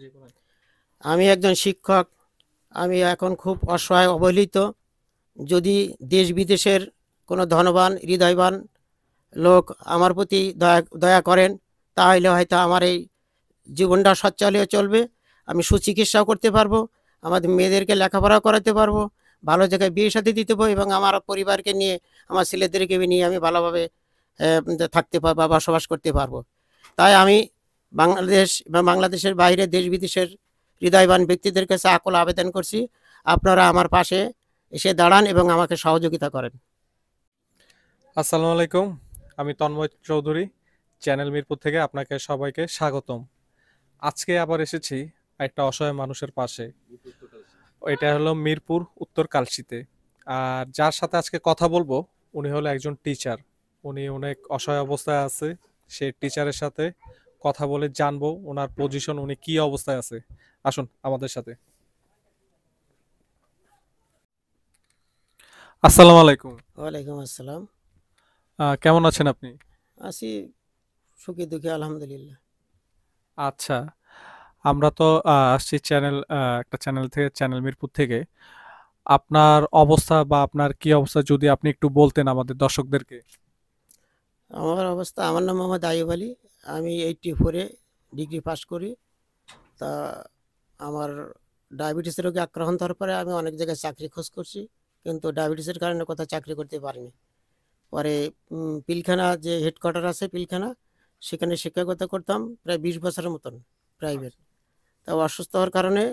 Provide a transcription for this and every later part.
জি, বলেন। আমি একজন শিক্ষক। আমি এখন খুব অসহায় অবহেলিত। যদি দেশ বিদেশের কোনো ধনবান হৃদয়বান লোক আমার প্রতি দয়া দয়া করেন, তাহলে হয়তো আমার এই জীবনটা সচ্ছল হয়ে চলবে। আমি সুচিকিৎসাও করতে পারবো, আমাদের মেয়েদেরকে লেখাপড়াও করাতে পারবো, ভালো জায়গায় বিয়ে শাদী দিতে পারবো এবং আমার পরিবারকে নিয়ে, আমার ছেলেদেরকে নিয়ে আমি ভালোভাবে থাকতে পারবো বা বসবাস করতে পারবো। তাই আমি বাংলাদেশ বা বাংলাদেশের বাইরে দেশ বিদেশের হৃদয়বান ব্যক্তিদের কাছে আকুল আবেদন করছি, আপনারা আমার পাশে এসে দাঁড়ান এবং আমাকে সহযোগিতা করেন। আসসালামু আলাইকুম। আমি তন্ময় চৌধুরী, চ্যানেল মিরপুর থেকে আপনাকে সবাইকে স্বাগতম। আজকে আবার এসেছি একটা অসহায় মানুষের পাশে। এটা হলো মিরপুর উত্তর কালশিতে। আর যার সাথে আজকে কথা বলবো, উনি হলো একজন টিচার। উনি অনেক অসহায় অবস্থায় আছে। সে টিচারের সাথে কথা বলে জানবো ওনার পজিশন, উনি কি অবস্থায় আছে। আসুন আমাদের সাথে। আসসালামু আলাইকুম। ওয়ালাইকুম আসসালাম। কেমন আছেন আপনি? আছি সুখী দুঃখী আলহামদুলিল্লাহ। আচ্ছা, আমরা তো আসছি একটা চ্যানেল থেকে, চ্যানেল মিরপুর থেকে। আপনার অবস্থা বা আপনার কি অবস্থা যদি আপনি একটু বলতেন আমাদের দর্শকদেরকে। আমার অবস্থা, আমার নাম মোহাম্মদ আইয়ুব আলী। আমি 84-এ ডিগ্রি পাস করি। তা আমার ডায়াবেটিসের রোগে আক্রান্ত হওয়ার পরে আমি অনেক জায়গায় চাকরি খোঁজ করছি, কিন্তু ডায়াবেটিসের কারণে কোথাও চাকরি করতে পারিনি। পরে পিলখানা যে হেডকোয়ার্টার আছে পিলখানা, সেখানে শিক্ষকতা করতাম প্রায় 20 বছরের মতন, প্রাইভেট। তা অসুস্থ হওয়ার কারণে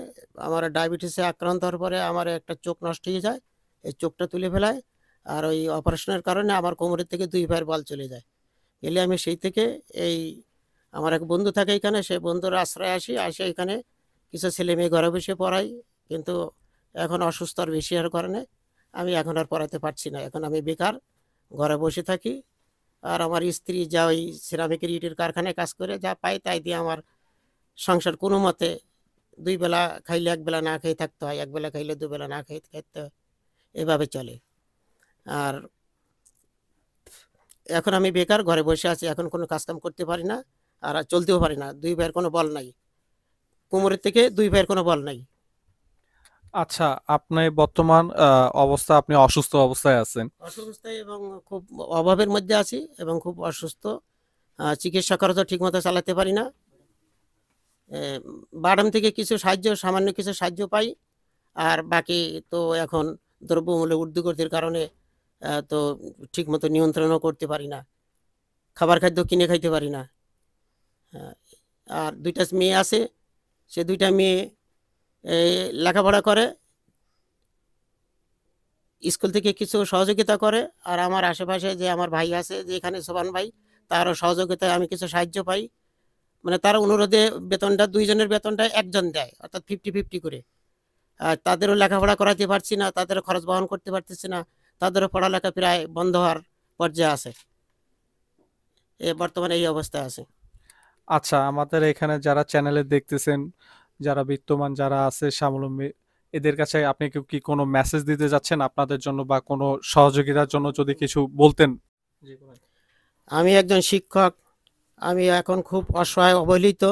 আমার ডায়াবেটিসে আক্রান্ত হওয়ার পরে আমার একটা চোখ নষ্ট হয়ে যায়, এই চোখটা তুলে ফেলায়। আর ওই অপারেশনের কারণে আমার কোমরের থেকে 2 পায়ের বল চলে যায়। এলে আমি সেই থেকে এই, আমার এক বন্ধু থাকে এখানে, সে বন্ধুর আশ্রয় আসে এখানে কিছু ছেলে মেয়ে ঘরে বসে পড়াই। কিন্তু এখন অসুস্থ আর বেশি হওয়ার কারণে আমি এখন আর পড়াতে পারছি না, এখন আমি বেকার ঘরে বসে থাকি। আর আমার স্ত্রী যা ওই সিরামিকের ইটের কারখানায় কাজ করে যা পায় তাই দিয়ে আমার সংসার কোনো মতে, 2 বেলা খাইলে 1 বেলা না খেয়ে থাকতে হয়, 1 বেলা খাইলে 2 বেলা না খেয়ে থাকতে হয়, এভাবে চলে। আর এখন আমি বেকার ঘরে বসে আছি, এখন কোনো কাজকাম করতে পারি না, আর চলতেও পারি না, 2 ভাইয়ের কোনো বল নাই, কোমরের থেকে 2 ভাইয়ের কোনো বল নাই। আচ্ছা, আপনি বর্তমান অবস্থা, আপনি অসুস্থ অবস্থায় আছেন। অসুস্থতায় এবং খুব অভাবের মধ্যে আছি এবং খুব অসুস্থ। চিকিৎসা খরচও ঠিক মতো চালাতে পারি না। বাডাম থেকে কিছু সাহায্য, সামান্য কিছু সাহায্য পাই। আর বাকি তো এখন দ্রব্যমূল্য ঊর্ধ্বগতির কারণে তো ঠিকমতো নিয়ন্ত্রণও করতে পারি না, খাবার খাদ্য কিনে খাইতে পারি না। আহ, আর 2টা মেয়ে আছে, সে 2টা মেয়ে এই, লেখাপড়া করে, স্কুল থেকে কিছু সহযোগিতা করে। আর আমার আশেপাশে যে আমার ভাই আছে, যে এখানে সোবান ভাই, তারও সহযোগিতায় আমি কিছু সাহায্য পাই। মানে তার অনুরোধে বেতনটা, 2জনের বেতনটা একজন দেয়, অর্থাৎ 50-50 করে। আর তাদেরও লেখাপড়া করাতে পারছি না, তাদেরও খরচ বহন করতে পারতেছি না, তাদেরও পড়ালেখা প্রায় বন্ধ হওয়ার পর্যায়ে আছে। বর্তমানে এই অবস্থায় আছে। আচ্ছা, আমাদের এখানে যারা চ্যানেলে দেখতেছেন, যারা বিত্তমান যারা আছে স্বাবলম্বী, এদের কাছে আপনি কি কোনো মেসেজ দিতে যাচ্ছেন আপনাদের জন্য, বা কোনো সহযোগিতার জন্য যদি কিছু বলতেন। জি, বলেন। আমি একজন শিক্ষক। আমি এখন খুব অসহায় অবহেলিত।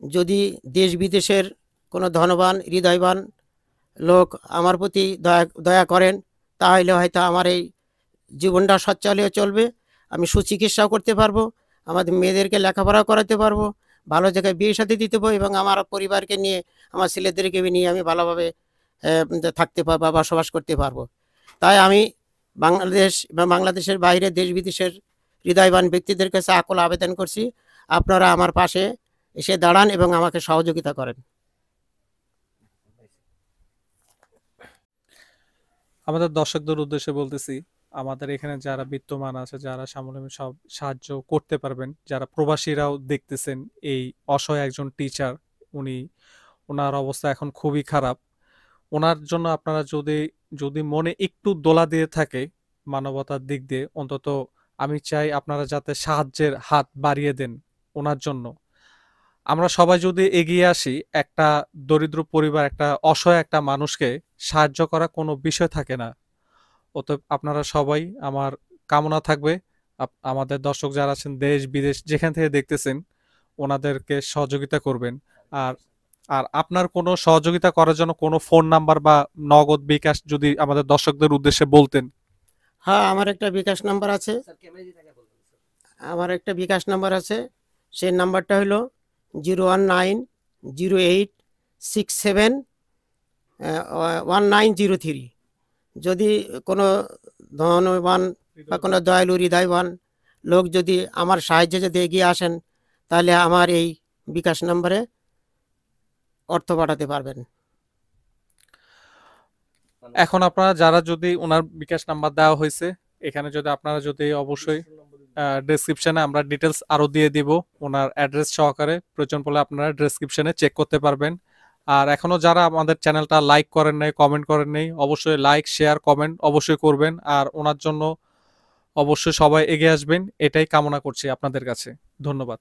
যদি দেশ বিদেশের কোনো ধনবান হৃদয়বান লোক আমার প্রতি দয়া দয়া করেন, তাহলে হয়তো আমার এই জীবনটা সচ্ছল হয়ে চলবে। আমি সুচিকিৎসাও করতে পারবো, আমাদের মেয়েদেরকে লেখাপড়াও করাতে পারবো, ভালো জায়গায় বিয়ে শাদী দিতে পারবো এবং আমার পরিবারকে নিয়ে, আমার ছেলেদেরকে নিয়ে আমি ভালোভাবে থাকতে পারবো বা বসবাস করতে পারবো। তাই আমি বাংলাদেশ বা বাংলাদেশের বাইরে দেশ বিদেশের হৃদয়বান ব্যক্তিদের কাছে আকুল আবেদন করছি, আপনারা আমার পাশে এসে দাঁড়ান এবং আমাকে সহযোগিতা করেন। আমাদের দর্শকদের উদ্দেশ্যে বলতেছি, আমাদের এখানে যারা বিত্তমান আছে, যারা সামনে সব সাহায্য করতে পারবেন, যারা প্রবাসীরাও দেখতেছেন, এই অসহায় একজন টিচার, উনি, ওনার অবস্থা এখন খুবই খারাপ। ওনার জন্য আপনারা যদি যদি মনে একটু দোলা দিয়ে থাকে, মানবতার দিক দিয়ে অন্তত, আমি চাই আপনারা যাতে সাহায্যের হাত বাড়িয়ে দেন ওনার জন্য। আমরা সবাই যদি এগিয়ে আসি, একটা দরিদ্র পরিবার, একটা অসহায় একটা মানুষকে সাহায্য করা কোনো বিষয় থাকে না। অতএব আপনারা সবাই, আমার কামনা থাকবে আমাদের দর্শক যারা আছেন দেশ বিদেশ যেখান থেকে দেখতেছেন, ওনাদেরকে সহযোগিতা করবেন। আর আর আপনার কোনো সহযোগিতা করার জন্য কোনো ফোন নাম্বার বা নগদ বিকাশ যদি আমাদের দর্শকদের উদ্দেশ্যে বলতেন। হ্যাঁ, আমার একটা বিকাশ নাম্বার আছে। সেই নাম্বারটা হলো 01908671903। যদি কোনো ধনবান বা কোনো দয়ালু হৃদয়বান লোক যদি আমার সাহায্যে যদি এগিয়ে আসেন, তাহলে আমার এই বিকাশ নাম্বারে অর্থ পাঠাতে পারবেন। এখন আপনারা যারা যদি ওনার বিকাশ নাম্বার দেওয়া হয়েছে, এখানে যদি আপনারা যদি অবশ্যই ডেসক্রিপশনে আমরা ডিটেলস আরো দিয়ে দিব ওনার অ্যাড্রেস সহকারে, প্রয়োজন পড়লে আপনারা ডেসক্রিপশনে চেক করতে পারবেন। আর এখনো যারা আমাদের চ্যানেলটা লাইক করেন নাই, কমেন্ট করেন নাই, অবশ্যই লাইক শেয়ার কমেন্ট অবশ্যই করবেন। আর ওনার জন্য অবশ্যই সবাই এগিয়ে আসবেন, এটাই কামনা করছি আপনাদের কাছে। ধন্যবাদ।